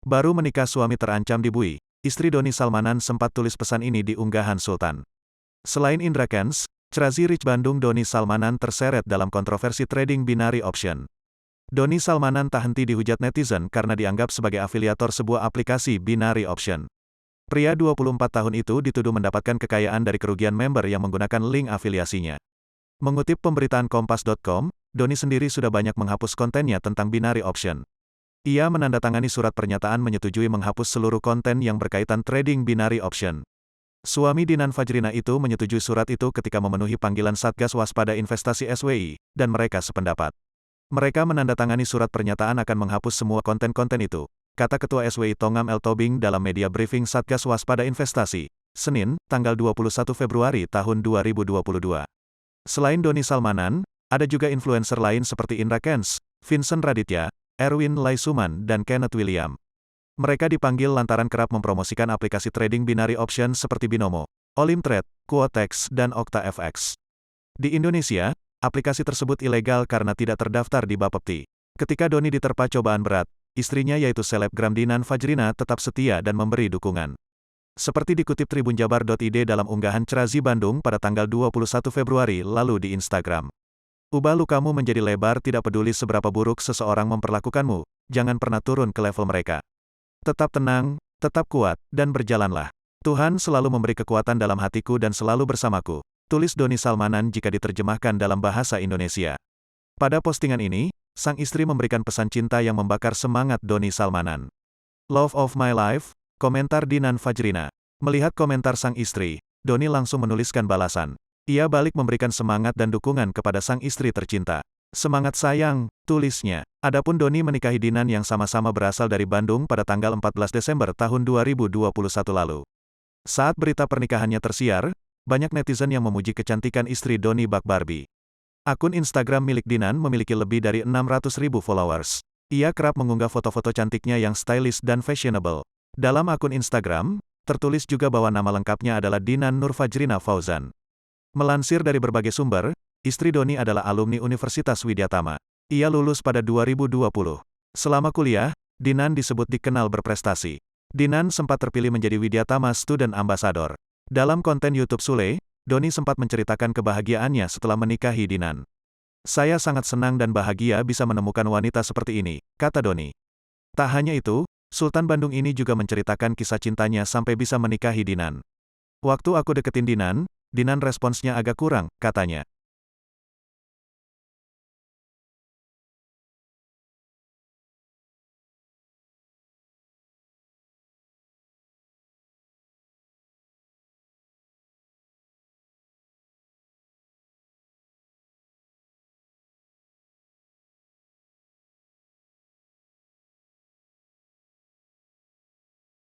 Baru menikah suami terancam dibui, istri Doni Salmanan sempat tulis pesan ini di unggahan Sultan. Selain Indra Kents, Crazy Rich Bandung Doni Salmanan terseret dalam kontroversi trading binary option. Doni Salmanan tak henti dihujat netizen karena dianggap sebagai afiliator sebuah aplikasi binary option. Pria 24 tahun itu dituduh mendapatkan kekayaan dari kerugian member yang menggunakan link afiliasinya. Mengutip pemberitaan Kompas.com, Doni sendiri sudah banyak menghapus kontennya tentang binary option. Ia menandatangani surat pernyataan menyetujui menghapus seluruh konten yang berkaitan trading binary option. Suami Dinan Fajrina itu menyetujui surat itu ketika memenuhi panggilan Satgas Waspada Investasi SWI, dan mereka sependapat. Mereka menandatangani surat pernyataan akan menghapus semua konten-konten itu, kata Ketua SWI Tongam L. Tobing dalam media briefing Satgas Waspada Investasi, Senin, tanggal 21 Februari tahun 2022. Selain Doni Salmanan, ada juga influencer lain seperti Indra Kents, Vincent Raditya, Erwin Laisuman, dan Kenneth William. Mereka dipanggil lantaran kerap mempromosikan aplikasi trading binary option seperti Binomo, Olimtrade, Quotex, dan OktaFX. Di Indonesia, aplikasi tersebut ilegal karena tidak terdaftar di Bapepti. Ketika Doni diterpa cobaan berat, istrinya yaitu selebgram Dinan Fajrina tetap setia dan memberi dukungan. Seperti dikutip tribunjabar.id dalam unggahan Crazy Bandung pada tanggal 21 Februari lalu di Instagram. Ubah lukamu menjadi lebar, tidak peduli seberapa buruk seseorang memperlakukanmu, jangan pernah turun ke level mereka. Tetap tenang, tetap kuat, dan berjalanlah. Tuhan selalu memberi kekuatan dalam hatiku dan selalu bersamaku, tulis Doni Salmanan jika diterjemahkan dalam bahasa Indonesia. Pada postingan ini, sang istri memberikan pesan cinta yang membakar semangat Doni Salmanan. Love of my life, komentar Dinan Fajrina. Melihat komentar sang istri, Doni langsung menuliskan balasan. Ia balik memberikan semangat dan dukungan kepada sang istri tercinta. Semangat sayang, tulisnya. Adapun Doni menikahi Dinan yang sama-sama berasal dari Bandung pada tanggal 14 Desember tahun 2021 lalu. Saat berita pernikahannya tersiar, banyak netizen yang memuji kecantikan istri Doni bak Barbie. Akun Instagram milik Dinan memiliki lebih dari 600.000 followers. Ia kerap mengunggah foto-foto cantiknya yang stylish dan fashionable. Dalam akun Instagram, tertulis juga bahwa nama lengkapnya adalah Dinan Nur Fajrina Fauzan. Melansir dari berbagai sumber, istri Doni adalah alumni Universitas Widyatama. Ia lulus pada 2020. Selama kuliah, Dinan disebut dikenal berprestasi. Dinan sempat terpilih menjadi Widyatama Student Ambassador. Dalam konten YouTube Sule, Doni sempat menceritakan kebahagiaannya setelah menikahi Dinan. Saya sangat senang dan bahagia bisa menemukan wanita seperti ini, kata Doni. Tak hanya itu, Sultan Bandung ini juga menceritakan kisah cintanya sampai bisa menikahi Dinan. Waktu aku deketin Dinan responsnya agak kurang, katanya.